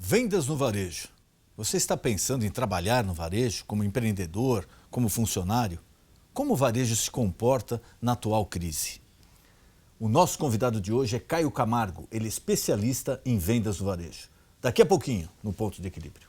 Vendas no varejo. Você está pensando em trabalhar no varejo como empreendedor, como funcionário? Como o varejo se comporta na atual crise? O nosso convidado de hoje é Caio Camargo, ele é especialista em vendas no varejo. Daqui a pouquinho, no Ponto de Equilíbrio.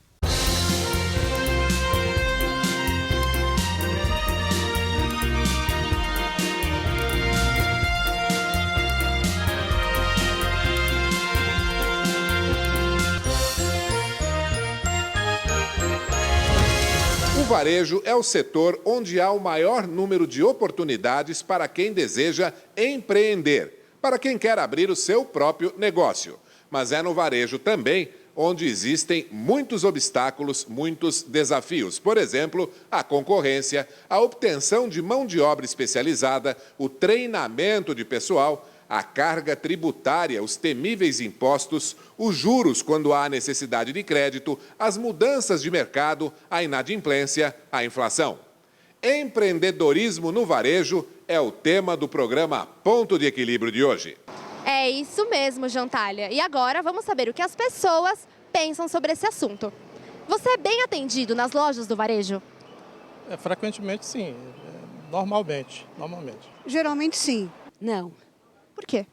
O varejo é o setor onde há o maior número de oportunidades para quem deseja empreender, para quem quer abrir o seu próprio negócio. Mas é no varejo também onde existem muitos obstáculos, muitos desafios. Por exemplo, a concorrência, a obtenção de mão de obra especializada, o treinamento de pessoal, a carga tributária, os temíveis impostos, os juros quando há necessidade de crédito, as mudanças de mercado, a inadimplência, a inflação. Empreendedorismo no varejo é o tema do programa Ponto de Equilíbrio de hoje. É isso mesmo, Jantália. E agora vamos saber o que as pessoas pensam sobre esse assunto. Você é bem atendido nas lojas do varejo? Frequentemente sim, normalmente. Geralmente sim. Não. Por quê?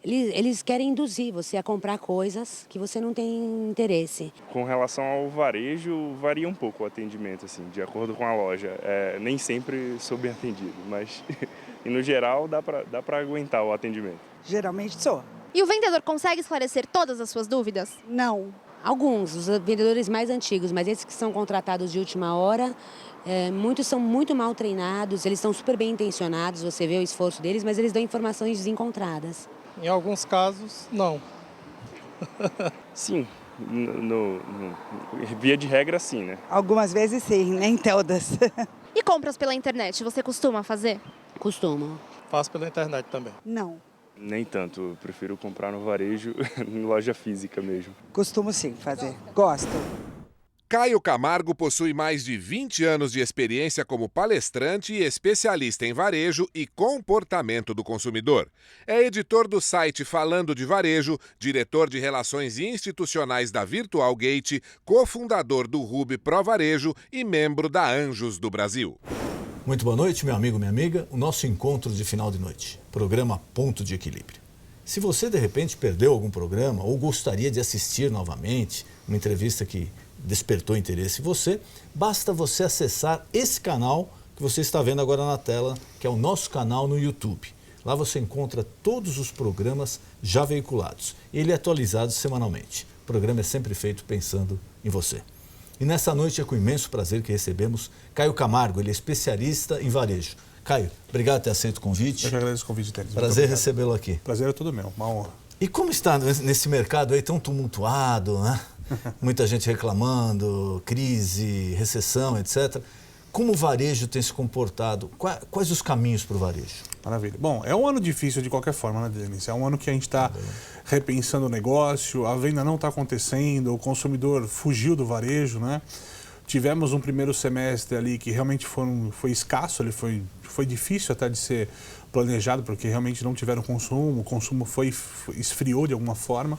Eles querem induzir você a comprar coisas que você não tem interesse. Com relação ao varejo, varia um pouco o atendimento, assim, de acordo com a loja. Nem sempre sou bem atendido, mas e no geral dá para aguentar o atendimento. Geralmente sou. E o vendedor consegue esclarecer todas as suas dúvidas? Não. Alguns, os vendedores mais antigos, mas esses que são contratados de última hora, muitos são muito mal treinados, eles são super bem intencionados, você vê o esforço deles, mas eles dão informações desencontradas. Em alguns casos, não. Sim, via de regra sim, né? Algumas vezes sim, nem todas. E compras pela internet, você costuma fazer? Costumam. Faço pela internet também. Não. Nem tanto, eu prefiro comprar no varejo, em loja física mesmo. Costumo sim fazer. Gosto. Caio Camargo possui mais de 20 anos de experiência como palestrante e especialista em varejo e comportamento do consumidor. É editor do site Falando de Varejo, diretor de Relações Institucionais da Virtual Gate, cofundador do Hub Pro Varejo e membro da Anjos do Brasil. Muito boa noite, meu amigo, minha amiga. O nosso encontro de final de noite, programa Ponto de Equilíbrio. Se você, de repente, perdeu algum programa ou gostaria de assistir novamente uma entrevista que despertou interesse em você, basta você acessar esse canal que você está vendo agora na tela, que é o nosso canal no YouTube. Lá você encontra todos os programas já veiculados. Ele é atualizado semanalmente. O programa é sempre feito pensando em você. E nessa noite é com imenso prazer que recebemos Caio Camargo, ele é especialista em varejo. Caio, obrigado por ter aceito o convite. Eu que agradeço o convite, Tênis. Prazer recebê-lo aqui. Prazer é todo meu, uma honra. E como está nesse mercado aí tão tumultuado, né? Muita gente reclamando, crise, recessão, etc. Como o varejo tem se comportado? Quais os caminhos para o varejo? Maravilha. Bom, é um ano difícil de qualquer forma, né, Denis? É um ano que a gente está repensando o negócio, a venda não está acontecendo, o consumidor fugiu do varejo, né? Tivemos um primeiro semestre ali que realmente foi escasso, ele foi difícil até de ser planejado, porque realmente não tiveram consumo, o consumo esfriou de alguma forma.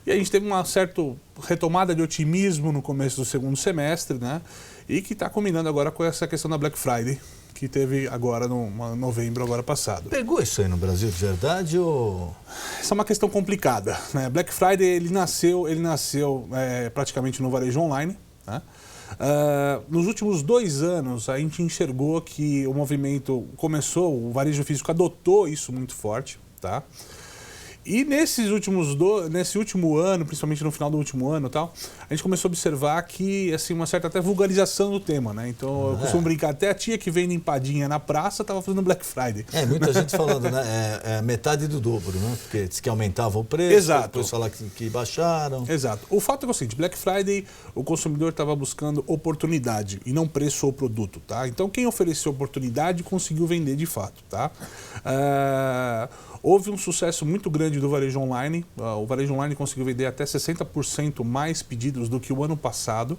E a gente teve uma certa retomada de otimismo no começo do segundo semestre, né? E que está combinando agora com essa questão da Black Friday, que teve agora no novembro agora passado. Pegou isso aí no Brasil de verdade ou... Essa é uma questão complicada, né? Black Friday ele nasceu praticamente no varejo online, né? Nos últimos 2 anos a gente enxergou que o movimento começou, o varejo físico adotou isso muito forte, tá? E nesse último ano, principalmente no final do último ano e tal, a gente começou a observar que, assim, uma certa até vulgarização do tema, né? Então, eu costumo brincar, até a tia que vende empadinha na praça estava fazendo Black Friday. Muita gente falando, né? É metade do dobro, né? Porque disse que aumentava o preço, Exato. Depois falar que baixaram. Exato. O fato é o seguinte, Black Friday, o consumidor estava buscando oportunidade e não preço ou produto, tá? Então, quem ofereceu oportunidade conseguiu vender de fato, tá? Houve um sucesso muito grande do varejo online. O varejo online conseguiu vender até 60% mais pedidos do que o ano passado.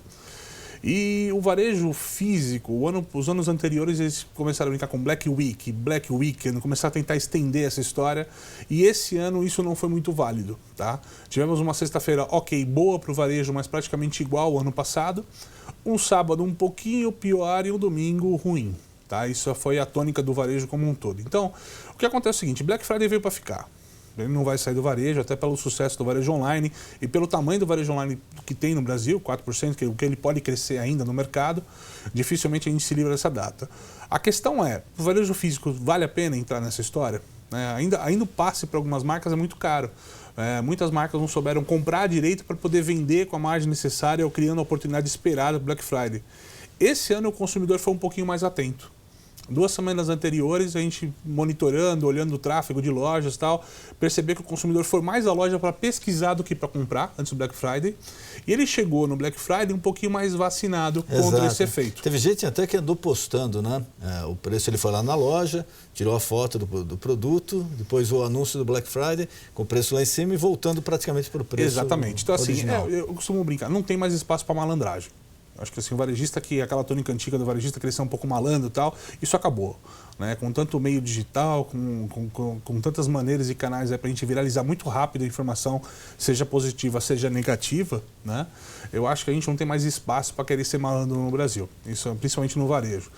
E o varejo físico, os anos anteriores eles começaram a brincar com Black Weekend, começaram a tentar estender essa história. E esse ano isso não foi muito válido, tá? Tivemos uma sexta-feira boa para o varejo, mas praticamente igual ao ano passado. Um sábado um pouquinho pior e um domingo ruim, tá? Isso foi a tônica do varejo como um todo. Então, o que acontece é o seguinte, Black Friday veio para ficar. Ele não vai sair do varejo, até pelo sucesso do varejo online e pelo tamanho do varejo online que tem no Brasil, 4%, que é o que ele pode crescer ainda no mercado, dificilmente a gente se livra dessa data. A questão é, o varejo físico vale a pena entrar nessa história? Ainda o passe para algumas marcas é muito caro. Muitas marcas não souberam comprar direito para poder vender com a margem necessária ou criando a oportunidade esperada do Black Friday. Esse ano o consumidor foi um pouquinho mais atento. 2 semanas anteriores, a gente monitorando, olhando o tráfego de lojas e tal, percebeu que o consumidor foi mais à loja para pesquisar do que para comprar antes do Black Friday. E ele chegou no Black Friday um pouquinho mais vacinado contra esse efeito. Teve gente até que andou postando, né? O preço, ele foi lá na loja, tirou a foto do produto, depois o anúncio do Black Friday, com o preço lá em cima e voltando praticamente para o preço. Exatamente. Então, assim, original. eu costumo brincar, não tem mais espaço para malandragem. Acho que assim, o varejista, aquela tônica antiga do varejista, que ele é um pouco malandro e tal, isso acabou. Né? Com tanto meio digital, com tantas maneiras e canais para a gente viralizar muito rápido a informação, seja positiva, seja negativa, né? Eu acho que a gente não tem mais espaço para querer ser malandro no Brasil, isso, principalmente no varejo.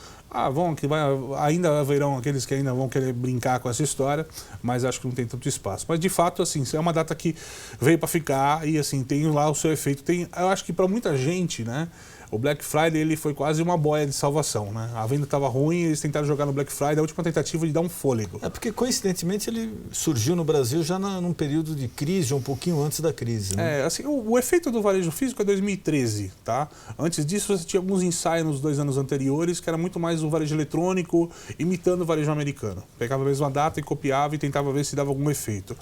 Ainda haverão aqueles que ainda vão querer brincar com essa história, mas acho que não tem tanto espaço. Mas de fato, assim, é uma data que veio para ficar e assim, tem lá o seu efeito. Eu acho que para muita gente, né? O Black Friday ele foi quase uma boia de salvação, né? A venda estava ruim, eles tentaram jogar no Black Friday, a última tentativa de dar um fôlego. Porque coincidentemente ele surgiu no Brasil já num período de crise, um pouquinho antes da crise, né? Assim, o efeito do varejo físico é 2013, tá? Antes disso você tinha alguns ensaios nos 2 anos anteriores, que era muito mais o varejo eletrônico imitando o varejo americano. Pegava a mesma data e copiava e tentava ver se dava algum efeito.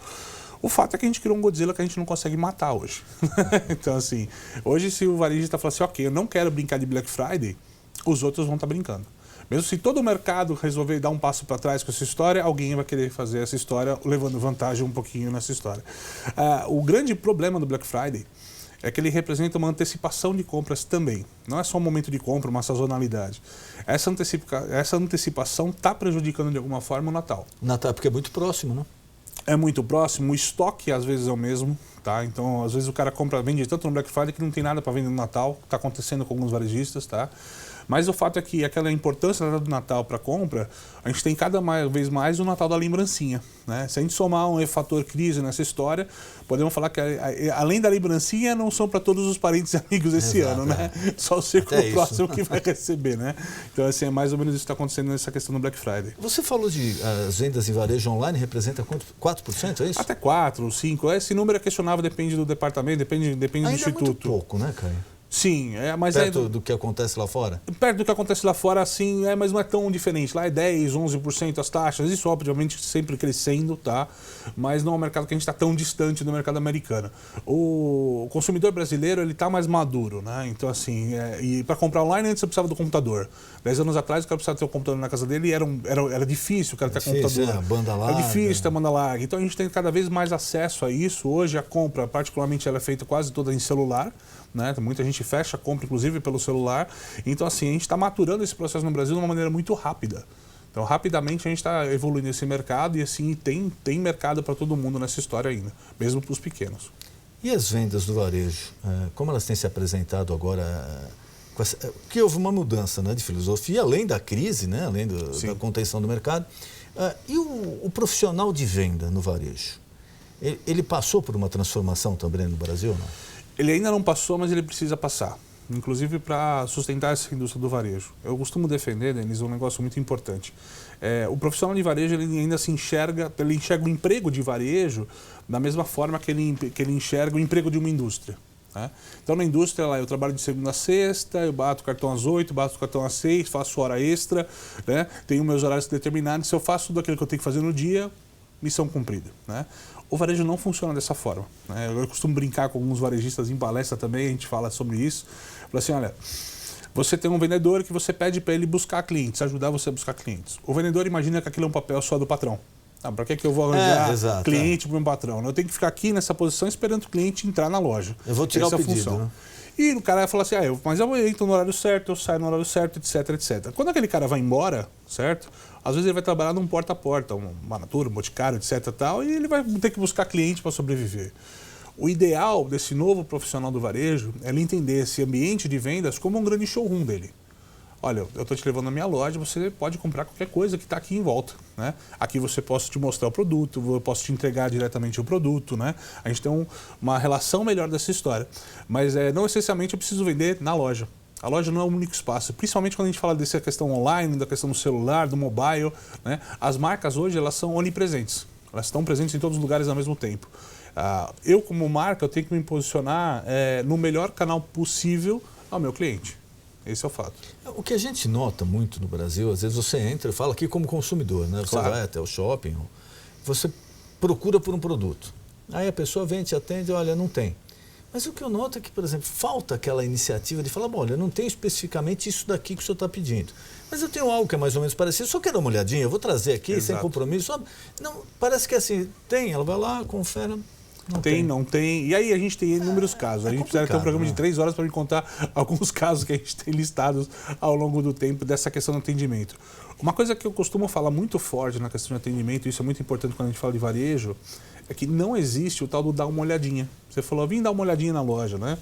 O fato é que a gente criou um Godzilla que a gente não consegue matar hoje. Então, assim, hoje se o varejista falar assim, eu não quero brincar de Black Friday, os outros vão estar brincando. Mesmo se todo o mercado resolver dar um passo para trás com essa história, alguém vai querer fazer essa história levando vantagem um pouquinho nessa história. O grande problema do Black Friday é que ele representa uma antecipação de compras também. Não é só um momento de compra, uma sazonalidade. Essa antecipação está prejudicando de alguma forma o Natal. Natal, porque é muito próximo, né? É muito próximo, o estoque às vezes é o mesmo, tá? Então, às vezes o cara vende tanto no Black Friday que não tem nada para vender no Natal, está acontecendo com alguns varejistas, tá? Mas o fato é que aquela importância do Natal para compra, a gente tem cada vez mais o Natal da lembrancinha, né? Se a gente somar um fator crise nessa história, podemos falar que além da lembrancinha, não são para todos os parentes e amigos esse ano, né? Só o círculo próximo que vai receber, né? Então, assim, é mais ou menos isso que está acontecendo nessa questão do Black Friday. Você falou de as vendas em varejo online, representa quanto? 4%, é isso? Até 4%, 5%. Esse número é questionável, depende do departamento, depende do instituto. É muito pouco, né, Caio? Sim, mas perto do que acontece lá fora? Perto do que acontece lá fora, sim, mas não é tão diferente. Lá é 10%, 11% as taxas, isso obviamente sempre crescendo, tá? Mas não é um mercado que a gente está tão distante do mercado americano. O consumidor brasileiro, ele está mais maduro, né? Então, assim, e para comprar online antes você precisava do computador. 10 anos atrás o cara precisava ter um computador na casa dele e era difícil o cara ter computador. Banda larga. É difícil ter banda larga. Então a gente tem cada vez mais acesso a isso. Hoje a compra, particularmente, ela é feita quase toda em celular. Né? Muita gente fecha a compra, inclusive, pelo celular. Então, assim, a gente está maturando esse processo no Brasil de uma maneira muito rápida. Então, rapidamente, a gente está evoluindo esse mercado e, assim, tem mercado para todo mundo nessa história ainda, mesmo para os pequenos. E as vendas do varejo? Como elas têm se apresentado agora? Porque houve uma mudança, né, de filosofia, além da crise, né, além da contenção do mercado. E o profissional de venda no varejo? Ele passou por uma transformação também no Brasil, não? Ele ainda não passou, mas ele precisa passar, inclusive para sustentar essa indústria do varejo. Eu costumo defender, Denis, um negócio muito importante. O profissional de varejo ele ainda se enxerga o emprego de varejo da mesma forma que ele enxerga o emprego de uma indústria. Né? Então, na indústria, lá, eu trabalho de segunda a sexta, eu bato o cartão às 8, bato o cartão às 6, faço hora extra, né? Tenho meus horários determinados. Se eu faço tudo aquilo que eu tenho que fazer no dia, missão cumprida. Né? O varejo não funciona dessa forma. Né? Eu costumo brincar com alguns varejistas em palestra também, a gente fala sobre isso. Fala assim, olha, você tem um vendedor que você pede para ele buscar clientes, ajudar você a buscar clientes. O vendedor imagina que aquilo é um papel só do patrão. Para que eu vou arranjar cliente para o meu patrão? Eu tenho que ficar aqui nessa posição esperando o cliente entrar na loja. Eu vou tirar o pedido. Função. Né? E o cara fala assim, mas eu entro no horário certo, eu saio no horário certo, etc, etc. Quando aquele cara vai embora, certo? Às vezes ele vai trabalhar num porta a porta, uma Natura, um Boticário, etc tal, e ele vai ter que buscar cliente para sobreviver. O ideal desse novo profissional do varejo é ele entender esse ambiente de vendas como um grande showroom dele. Olha, eu estou te levando na minha loja, você pode comprar qualquer coisa que está aqui em volta, né? Aqui você posso te mostrar o produto, eu posso te entregar diretamente o produto, né? A gente tem uma relação melhor dessa história. Mas não essencialmente eu preciso vender na loja. A loja não é o único espaço, principalmente quando a gente fala dessa questão online, da questão do celular, do mobile, né? As marcas hoje, elas são onipresentes. Elas estão presentes em todos os lugares ao mesmo tempo. Eu, como marca, eu tenho que me posicionar no melhor canal possível ao meu cliente. Esse é o fato. O que a gente nota muito no Brasil, às vezes você entra, eu falo aqui como consumidor, né? Você Claro. vai até o shopping, você procura por um produto. Aí a pessoa vem, te atende, olha, não tem. Mas o que eu noto é que, por exemplo, falta aquela iniciativa de falar, bom, olha, eu não tenho especificamente isso daqui que o senhor está pedindo. Mas eu tenho algo que é mais ou menos parecido, só quero dar uma olhadinha, eu vou trazer aqui, Exato. sem compromisso. Só... Não, parece que é assim, tem, ela vai lá, confere. Não tem. E aí a gente tem inúmeros casos. A gente precisa ter um programa de 3 horas para me contar alguns casos que a gente tem listados ao longo do tempo dessa questão do atendimento. Uma coisa que eu costumo falar muito forte na questão de atendimento, e isso é muito importante quando a gente fala de varejo, é que não existe o tal do dar uma olhadinha. Você falou, vim dar uma olhadinha na loja, né?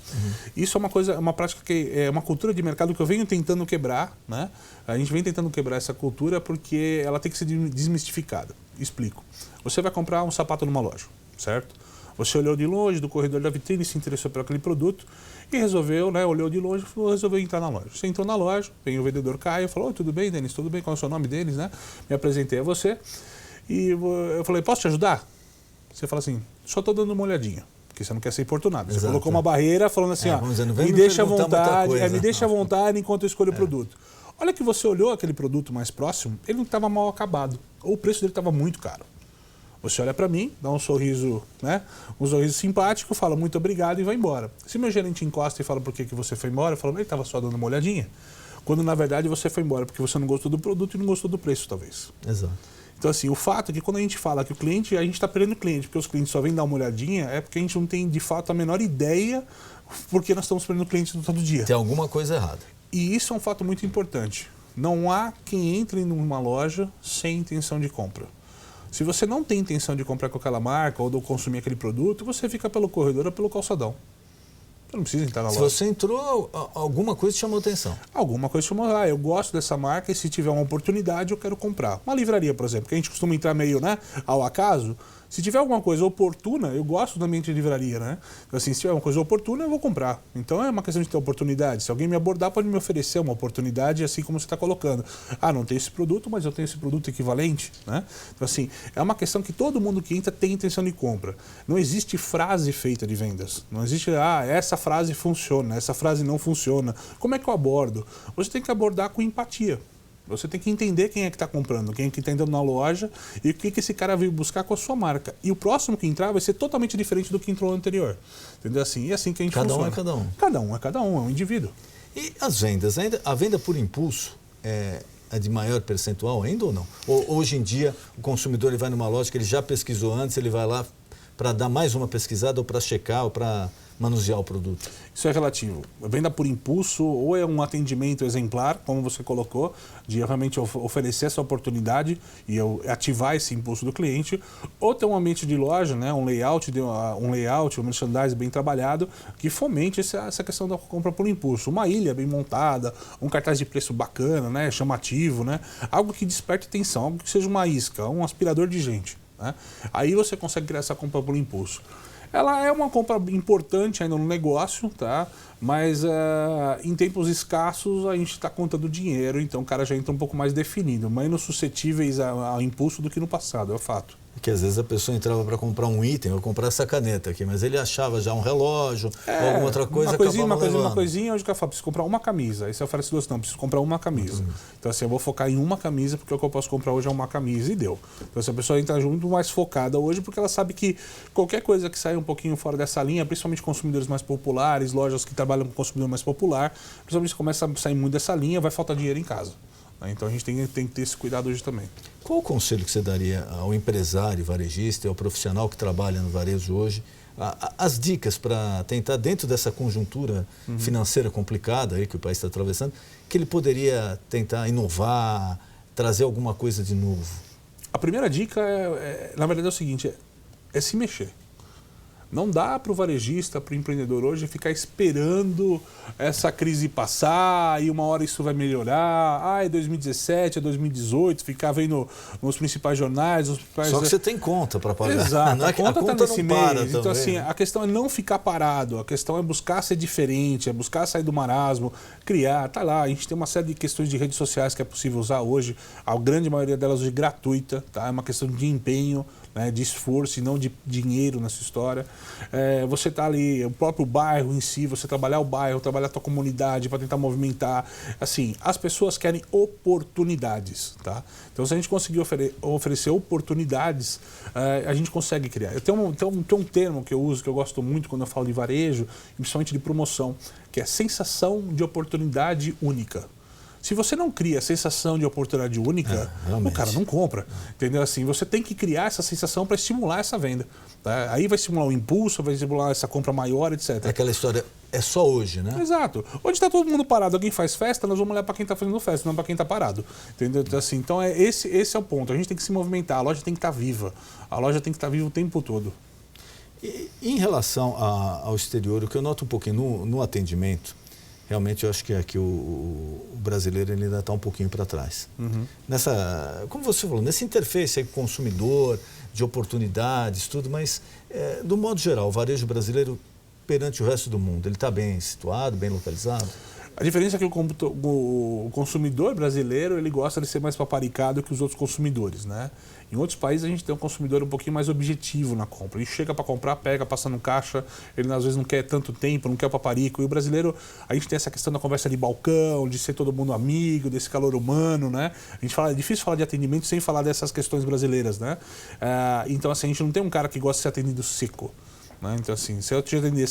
Isso é uma prática que é uma cultura de mercado que eu venho tentando quebrar, né? A gente vem tentando quebrar essa cultura porque ela tem que ser desmistificada. Explico. Você vai comprar um sapato numa loja, certo? Você olhou de longe do corredor da vitrine, se interessou por aquele produto e resolveu, né? Olhou de longe e resolveu entrar na loja. Você entrou na loja, vem o vendedor Caio, falou, tudo bem, Denis, tudo bem, qual é o seu nome, Denis, né? Me apresentei a você e eu falei, posso te ajudar? Você fala assim, só estou dando uma olhadinha, porque você não quer ser importunado. Você Exato, colocou uma barreira falando assim, me deixa à perguntar muita vontade, coisa. me deixa à vontade enquanto eu escolho o produto. Olha que você olhou aquele produto mais próximo, ele não estava mal acabado, ou o preço dele estava muito caro. Você olha para mim, dá um sorriso, né? Um sorriso simpático, fala muito obrigado e vai embora. Se meu gerente encosta e fala por que você foi embora, eu falo, ele estava só dando uma olhadinha. Quando na verdade você foi embora porque você não gostou do produto e não gostou do preço, talvez. Exato. Então assim, o fato é que quando a gente fala que o cliente, a gente está perdendo o cliente, porque os clientes só vêm dar uma olhadinha, é porque a gente não tem de fato a menor ideia porque nós estamos perdendo o cliente todo dia. Tem alguma coisa errada. E isso é um fato muito importante. Não há quem entre numa loja sem intenção de compra. Se você não tem intenção de comprar com aquela marca ou de consumir aquele produto, você fica pelo corredor ou pelo calçadão. Você não precisa entrar na loja. Se você entrou, alguma coisa te chamou a atenção. Alguma coisa chamou, eu gosto dessa marca e se tiver uma oportunidade eu quero comprar. Uma livraria, por exemplo, que a gente costuma entrar meio, né, ao acaso. Se tiver alguma coisa oportuna, eu gosto do ambiente de livraria, né? Então, assim, se tiver uma coisa oportuna, eu vou comprar. Então é uma questão de ter oportunidade. Se alguém me abordar, pode me oferecer uma oportunidade, assim como você está colocando. Não tem esse produto, mas eu tenho esse produto equivalente, né? Então, assim, é uma questão que todo mundo que entra tem intenção de compra. Não existe frase feita de vendas. Não existe, essa frase funciona, essa frase não funciona. Como é que eu abordo? Você tem que abordar com empatia. Você tem que entender quem é que está comprando, quem é que está entrando na loja e o que esse cara veio buscar com a sua marca. E o próximo que entrar vai ser totalmente diferente do que entrou no anterior. Entendeu? Assim, e é assim que a gente funciona. Cada um é cada um. Cada um, é um indivíduo. E as vendas? A venda por impulso é de maior percentual ainda ou não? Ou hoje em dia o consumidor ele vai numa loja que ele já pesquisou antes, ele vai lá para dar mais uma pesquisada ou para checar ou para manusear o produto? Isso é relativo. Venda por impulso ou é um atendimento exemplar, como você colocou, de realmente oferecer essa oportunidade e ativar esse impulso do cliente, ou ter um ambiente de loja, né, um layout, um merchandising bem trabalhado, que fomente essa questão da compra por impulso. Uma ilha bem montada, um cartaz de preço bacana, né, chamativo, né, algo que desperte atenção, algo que seja uma isca, um aspirador de gente. Né? Aí você consegue criar essa compra por impulso. Ela é uma compra importante ainda no negócio, tá? Mas em tempos escassos a gente está contando dinheiro, então o cara já entra um pouco mais definido, menos suscetíveis ao impulso do que no passado, é o fato. Porque às vezes a pessoa entrava para comprar um item, ou comprar essa caneta aqui, mas ele achava já um relógio, ou alguma outra coisa, uma coisinha, hoje o cara fala, preciso comprar uma camisa. Aí você oferece duas, não, preciso comprar uma camisa. Então assim, eu vou focar em uma camisa, porque o que eu posso comprar hoje é uma camisa, e deu. Então assim, a pessoa entra muito mais focada hoje, porque ela sabe que qualquer coisa que saia um pouquinho fora dessa linha, principalmente consumidores mais populares, lojas que trabalham com consumidor mais popular, principalmente se começa a sair muito dessa linha, vai faltar dinheiro em casa. Então a gente tem que ter esse cuidado hoje também. Qual o conselho que você daria ao empresário varejista e ao profissional que trabalha no varejo hoje As dicas para tentar, dentro dessa conjuntura financeira complicada aí que o país está atravessando, que ele poderia tentar inovar, trazer alguma coisa de novo? A primeira dica, na verdade, é o seguinte, é se mexer. Não dá para o varejista, para o empreendedor hoje ficar esperando essa crise passar e uma hora isso vai melhorar. É 2017, é 2018, ficar vendo nos principais jornais. Só que você tem conta para pagar. Exato, não é que a conta tá nesse não para mês. também. Então, assim, a questão é não ficar parado, a questão é buscar ser diferente, é buscar sair do marasmo, criar. Tá lá, a gente tem uma série de questões de redes sociais que é possível usar hoje, a grande maioria delas hoje gratuita, tá? É uma questão de empenho, né, de esforço e não de dinheiro nessa história. Você está ali, o próprio bairro em si, você trabalhar o bairro, trabalhar a tua comunidade para tentar movimentar. Assim, as pessoas querem oportunidades, tá? Então, se a gente conseguir oferecer oportunidades, a gente consegue criar. Eu tenho um termo que eu uso, que eu gosto muito quando eu falo de varejo, principalmente de promoção, que é sensação de oportunidade única. Se você não cria a sensação de oportunidade única, o cara não compra. Entendeu? Assim, você tem que criar essa sensação para estimular essa venda. Tá? Aí vai estimular o impulso, vai estimular essa compra maior, etc. É aquela história, é só hoje, né? Exato. Hoje está todo mundo parado, alguém faz festa, nós vamos olhar para quem está fazendo festa, não para quem está parado. Entendeu? Assim, então, esse é o ponto. A gente tem que se movimentar, a loja tem que estar viva. A loja tem que estar viva o tempo todo. E em relação ao exterior, o que eu noto um pouquinho no atendimento, realmente eu acho que aqui o brasileiro ele ainda está um pouquinho para trás. Como você falou, nessa interface aí com o consumidor, de oportunidades, tudo, mas do modo geral, o varejo brasileiro perante o resto do mundo, ele está bem situado, bem localizado? A diferença é que o consumidor brasileiro ele gosta de ser mais paparicado que os outros consumidores, né? Em outros países a gente tem um consumidor um pouquinho mais objetivo na compra. Ele chega para comprar, pega, passa no caixa, ele às vezes não quer tanto tempo, não quer o paparico. E o brasileiro, a gente tem essa questão da conversa de balcão, de ser todo mundo amigo, desse calor humano, né? A gente fala, é difícil falar de atendimento sem falar dessas questões brasileiras, né? Então assim, a gente não tem um cara que gosta de ser atendido seco. Então, assim, se eu te atender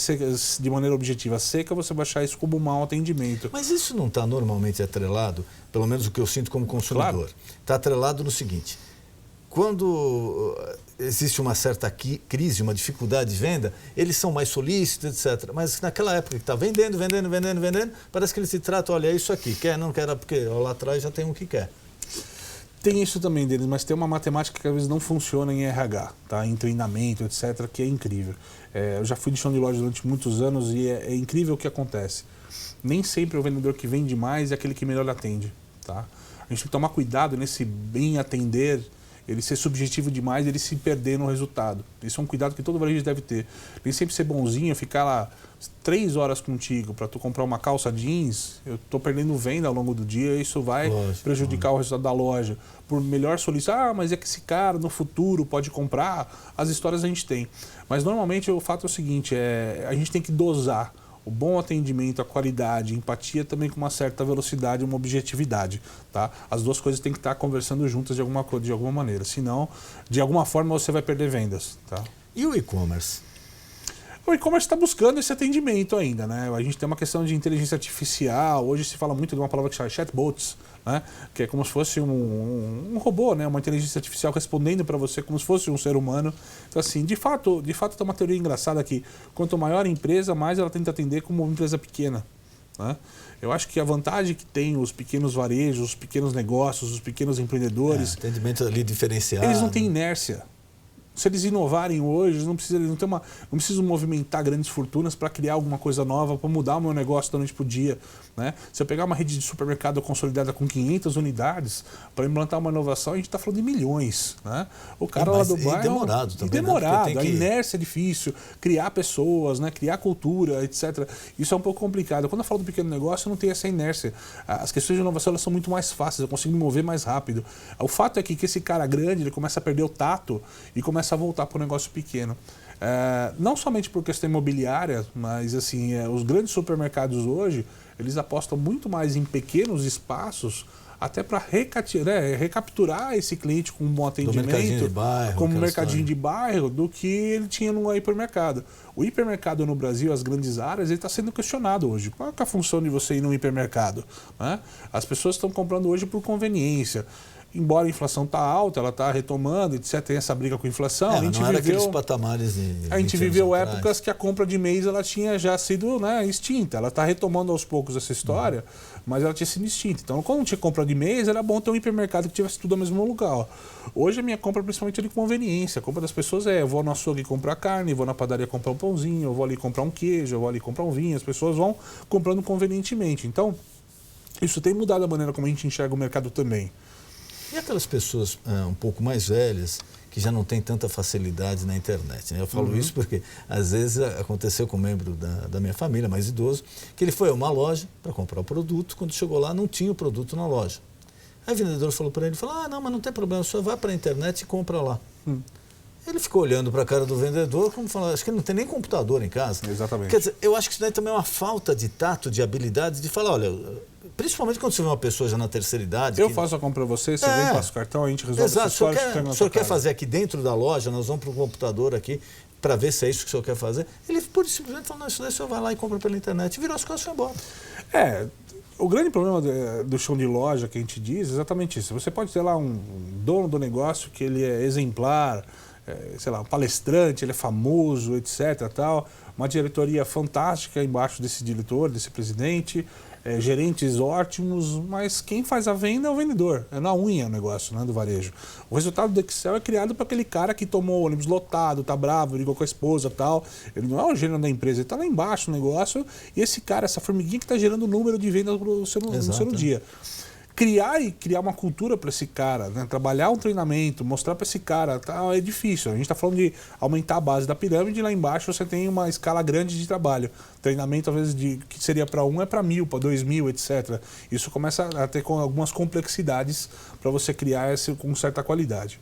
de maneira objetiva seca, você vai achar isso como um mau atendimento. Mas isso não está normalmente atrelado, pelo menos o que eu sinto como consumidor. Está atrelado no seguinte: quando existe uma certa crise, uma dificuldade de venda, eles são mais solícitos, etc. Mas naquela época que está vendendo, parece que eles se tratam, olha, é isso aqui, quer, não quer, porque lá atrás já tem um que quer. Tem isso também deles, mas tem uma matemática que às vezes não funciona em RH, tá? Em treinamento, etc., que é incrível. Eu já fui de chão de loja durante muitos anos e é incrível o que acontece. Nem sempre o vendedor que vende mais é aquele que melhor atende, tá? A gente tem que tomar cuidado nesse bem atender, ele ser subjetivo demais, ele se perder no resultado. Isso é um cuidado que todo varejista deve ter. Nem sempre ser bonzinho, ficar lá 3 horas contigo para tu comprar uma calça jeans, eu estou perdendo venda ao longo do dia e isso vai prejudicar o resultado da loja. Por melhor solicitar, mas é que esse cara no futuro pode comprar, as histórias a gente tem. Mas normalmente o fato é o seguinte, a gente tem que dosar o bom atendimento, a qualidade, a empatia também com uma certa velocidade, uma objetividade, tá? As duas coisas têm que estar conversando juntas de alguma maneira, senão, de alguma forma, você vai perder vendas, tá? E o e-commerce? O e-commerce está buscando esse atendimento ainda, né? A gente tem uma questão de inteligência artificial, hoje se fala muito de uma palavra que chama chatbots, né? Que é como se fosse um robô, né? Uma inteligência artificial respondendo para você como se fosse um ser humano. Então, assim, de fato tem uma teoria engraçada que quanto maior a empresa, mais ela tenta atender como uma empresa pequena, né? Eu acho que a vantagem que tem os pequenos varejos, os pequenos negócios, os pequenos empreendedores... atendimento ali diferenciado. Eles não têm inércia. Se eles inovarem hoje, eles não precisam movimentar grandes fortunas para criar alguma coisa nova, para mudar o meu negócio da noite para o dia, né? Se eu pegar uma rede de supermercado consolidada com 500 unidades, para implantar uma inovação, a gente está falando de milhões, né? O cara lá do bairro... demorado também, demorado, né? A inércia é difícil, criar pessoas, né? Criar cultura, etc. Isso é um pouco complicado. Quando eu falo do pequeno negócio, eu não tenho essa inércia. As questões de inovação elas são muito mais fáceis, eu consigo me mover mais rápido. O fato é que esse cara grande, ele começa a perder o tato e começa a voltar para o negócio pequeno. Não somente por questão imobiliária, mas assim, os grandes supermercados hoje, eles apostam muito mais em pequenos espaços até para recapturar esse cliente com um bom atendimento, como um mercadinho de bairro, do que ele tinha no hipermercado. O hipermercado no Brasil, as grandes áreas, ele está sendo questionado hoje. Qual é a função de você ir num hipermercado, né? As pessoas estão comprando hoje por conveniência. embora a inflação está alta, ela está retomando, etc., tem essa briga com a inflação. A gente não era viveu, aqueles patamares de a gente 20 viveu anos épocas atrás. que a compra de mês ela tinha já sido, né, extinta. Ela está retomando aos poucos essa história, mas ela tinha sido extinta. Então, quando não tinha compra de mês, era bom ter um hipermercado que tivesse tudo no mesmo lugar. Hoje a minha compra principalmente é de conveniência. A compra das pessoas eu vou no açougue comprar carne, vou na padaria comprar um pãozinho, eu vou ali comprar um queijo, eu vou ali comprar um vinho. As pessoas vão comprando convenientemente. Então, isso tem mudado a maneira como a gente enxerga o mercado também. E aquelas pessoas um pouco mais velhas, que já não têm tanta facilidade na internet, né? Eu falo isso porque, às vezes, aconteceu com um membro da minha família, mais idoso, que ele foi a uma loja para comprar o produto, quando chegou lá não tinha o produto na loja. Aí o vendedor falou para ele, não, mas não tem problema, só vai para a internet e compra lá. Ele ficou olhando para a cara do vendedor, como falando, acho que ele não tem nem computador em casa. Exatamente. Quer dizer, eu acho que isso daí também é uma falta de tato, de habilidade, de falar, olha, principalmente quando você vê uma pessoa já na terceira idade... Eu faço a compra para você vem, passa o cartão, a gente resolve essa história. O senhor quer fazer aqui dentro da loja, nós vamos para o computador aqui, para ver se é isso que o senhor quer fazer. Ele pura e simplesmente falou, não, isso daí o senhor vai lá e compra pela internet. Virou as costas e foi embora. O grande problema do chão de loja que a gente diz é exatamente isso. Você pode ter lá um dono do negócio que ele é exemplar, sei lá, um palestrante, ele é famoso, etc. Tal, uma diretoria fantástica embaixo desse diretor, desse presidente, gerentes ótimos, mas quem faz a venda é o vendedor, é na unha o negócio, né, do varejo. O resultado do Excel é criado para aquele cara que tomou o ônibus lotado, tá bravo, ligou com a esposa, tal. Ele não é o gênio da empresa, ele está lá embaixo no negócio e esse cara, essa formiguinha que está gerando o número de vendas no seu dia. Criar uma cultura para esse cara, né? Trabalhar um treinamento, mostrar para esse cara, é difícil. A gente está falando de aumentar a base da pirâmide e lá embaixo você tem uma escala grande de trabalho. Treinamento, às vezes, que seria para 1 é para 1.000, para 2.000, etc. Isso começa a ter algumas complexidades para você criar com certa qualidade.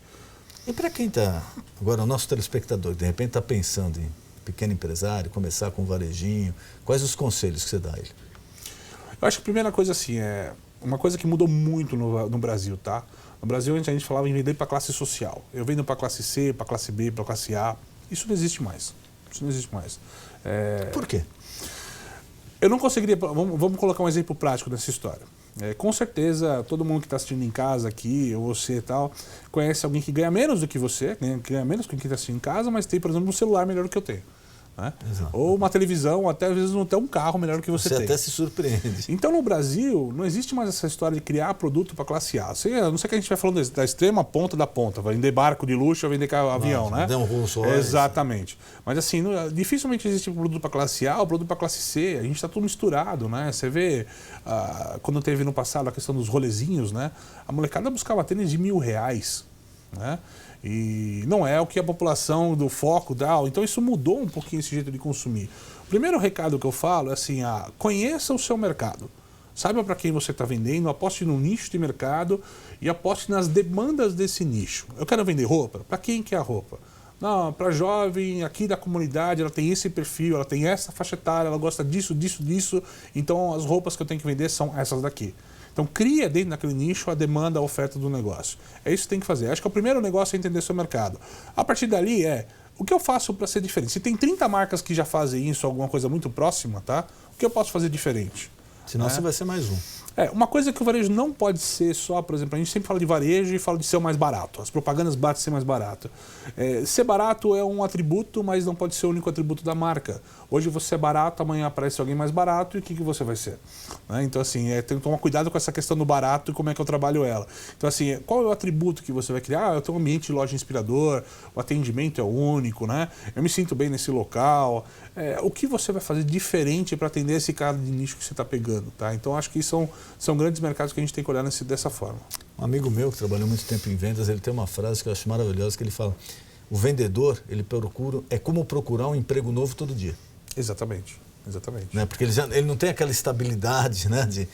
E para quem está, agora o nosso telespectador, de repente está pensando em pequeno empresário, começar com um varejinho, quais os conselhos que você dá a ele? Eu acho que a primeira coisa assim uma coisa que mudou muito no Brasil, tá? No Brasil a gente falava em vender para classe social. Eu vendo para classe C, para classe B, para classe A. Isso não existe mais. Isso não existe mais. Por quê? Eu não conseguiria... Vamos colocar um exemplo prático dessa história. Com certeza, todo mundo que está assistindo em casa aqui, ou você e tal, conhece alguém que ganha menos do que você, ganha menos que quem está assistindo em casa, mas tem, por exemplo, um celular melhor do que eu tenho. Né? Ou uma televisão, até às vezes não tem um carro melhor do que você tem. Você até se surpreende. Então no Brasil não existe mais essa história de criar produto para classe A. A não sei que a gente vai falando da extrema ponta da ponta, vai vender barco de luxo, vai vender avião, né? Vender um Rolls Royce. Exatamente. Mas assim, dificilmente existe produto para classe A ou produto para classe C. A gente está tudo misturado, né? Você vê, quando teve no passado a questão dos rolezinhos, né? A molecada buscava tênis de R$1.000, né? E não é o que a população do foco dá. Então isso mudou um pouquinho esse jeito de consumir. O primeiro recado que eu falo é assim, conheça o seu mercado. Saiba para quem você está vendendo, aposte no nicho de mercado e aposte nas demandas desse nicho. Eu quero vender roupa? Para quem que é a roupa? Não, para jovem aqui da comunidade, ela tem esse perfil, ela tem essa faixa etária, ela gosta disso, disso, disso. Então as roupas que eu tenho que vender são essas daqui. Então, cria dentro daquele nicho a demanda, a oferta do negócio. É isso que tem que fazer. Acho que o primeiro negócio é entender seu mercado. A partir dali o que eu faço para ser diferente? Se tem 30 marcas que já fazem isso, alguma coisa muito próxima, tá? O que eu posso fazer diferente? Senão você vai ser mais um. Uma coisa que o varejo não pode ser só, por exemplo, a gente sempre fala de varejo e fala de ser o mais barato. As propagandas batem ser mais barato. Ser barato é um atributo, mas não pode ser o único atributo da marca. Hoje você é barato, amanhã aparece alguém mais barato e o que você vai ser? Então, assim, tem que tomar cuidado com essa questão do barato e como é que eu trabalho ela. Então, assim, qual é o atributo que você vai criar? Eu tenho um ambiente de loja inspirador, o atendimento é único, né? Eu me sinto bem nesse local. O que você vai fazer diferente para atender esse cara de nicho que você está pegando, tá? Então, acho que são grandes mercados que a gente tem que olhar dessa forma. Um amigo meu que trabalhou muito tempo em vendas, ele tem uma frase que eu acho maravilhosa, que ele fala, o vendedor, ele procura, é como procurar um emprego novo todo dia. Exatamente. Exatamente. Né? Porque ele não tem aquela estabilidade, né? De,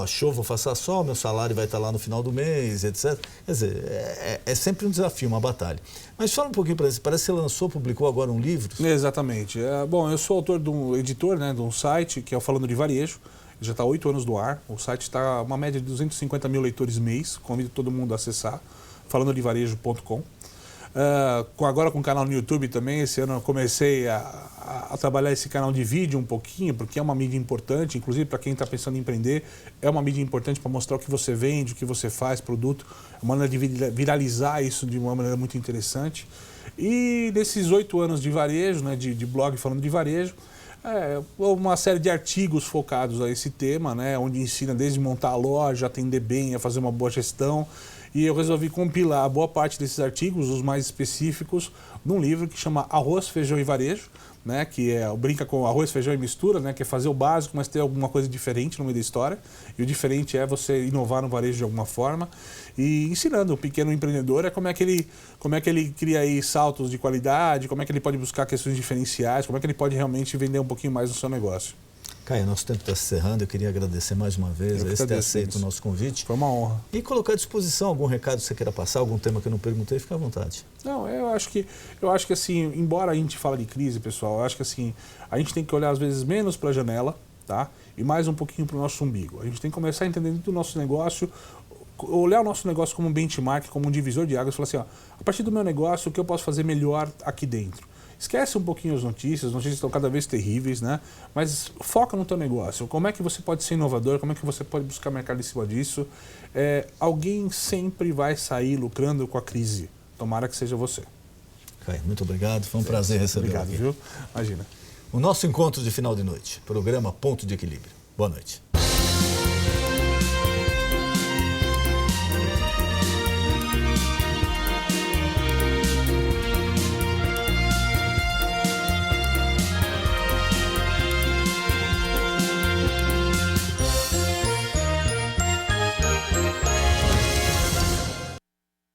show, vou passar só, meu salário vai estar lá no final do mês, etc. Quer dizer, é sempre um desafio, uma batalha. Mas fala um pouquinho para você, parece que você publicou agora um livro. Exatamente. Bom, eu sou autor editor, né, de um site que é o Falando de Varejo, já está há 8 anos no ar, o site está uma média de 250 mil leitores mês, convido todo mundo a acessar, falandodevarejo.com. Agora com o canal no YouTube também, esse ano eu comecei a trabalhar esse canal de vídeo um pouquinho, porque é uma mídia importante, inclusive para quem está pensando em empreender, é uma mídia importante para mostrar o que você vende, o que você faz, produto, uma maneira de viralizar isso de uma maneira muito interessante. E nesses 8 anos de varejo, né, de blog falando de varejo, uma série de artigos focados a esse tema, né, onde ensina desde montar a loja, atender bem, a fazer uma boa gestão. E eu resolvi compilar boa parte desses artigos, os mais específicos, num livro que chama Arroz, Feijão e Varejo, né, que brinca com arroz, feijão e mistura, né, que é fazer o básico, mas ter alguma coisa diferente no meio da história. E o diferente é você inovar no varejo de alguma forma. E ensinando o pequeno empreendedor como é que ele cria aí saltos de qualidade, como é que ele pode buscar questões diferenciais, como é que ele pode realmente vender um pouquinho mais no seu negócio. Caio, nosso tempo está se encerrando. Eu queria agradecer mais uma vez a ter aceito o nosso convite. Foi uma honra. E colocar à disposição algum recado que você queira passar, algum tema que eu não perguntei, fica à vontade. Não, eu acho que assim, embora a gente fale de crise, pessoal, eu acho que assim, a gente tem que olhar às vezes menos para a janela, tá? E mais um pouquinho para o nosso umbigo. A gente tem que começar a entender do nosso negócio, olhar o nosso negócio como um benchmark, como um divisor de águas, e falar assim, ó, a partir do meu negócio, o que eu posso fazer melhor aqui dentro? Esquece um pouquinho as notícias estão cada vez terríveis, né? Mas foca no teu negócio. Como é que você pode ser inovador? Como é que você pode buscar mercado em cima disso? Alguém sempre vai sair lucrando com a crise. Tomara que seja você. Caio, muito obrigado. Foi um prazer recebê-lo aqui. Obrigado, viu? Imagina. O nosso encontro de final de noite. Programa Ponto de Equilíbrio. Boa noite.